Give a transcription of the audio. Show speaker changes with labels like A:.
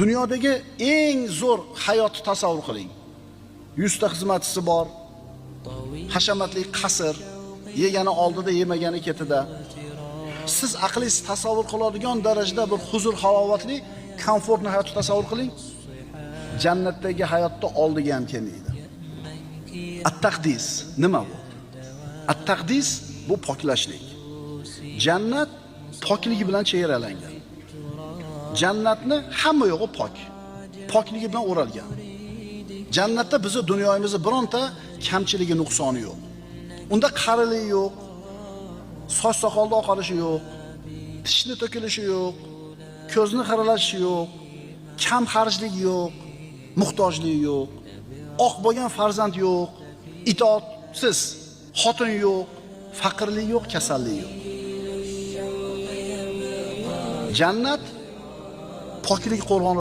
A: Dunyodagi eng zo'r hayotni tasavvur qiling. 100 ta xizmatchisi bor. Hashamatli qasr, yegani oldida, yemagani ketida. Siz aqlingiz tasavvur qiladigan darajada bir huzur, halovatli, komfortli hayotni tasavvur qiling. Jannatdagi hayotda oldiga ham kelmaydi. At-taqdis nima bu? At-taqdis bu poklashlik. Jannat pokligi bilan chegaralangan. Jannatni hamma yo'g'i pok. Pokligi bilan o'ralgan. Jannatda bizni dunyoyimizda bironta kamchiligi, nuqsoni yo'q. Unda qarilik yo'q, soch soqolda oqarishi yo'q, tishni to'kilishi yo'q, ko'zni xiralashishi yo'q, kam xarjlik yo'q, muhtojlik yo'q, oq bo'lgan farzand yo'q, itoatsiz xotin yo'q, faqirlik yo'q, kasallik yo'q. Jannat poklik qo'rg'oni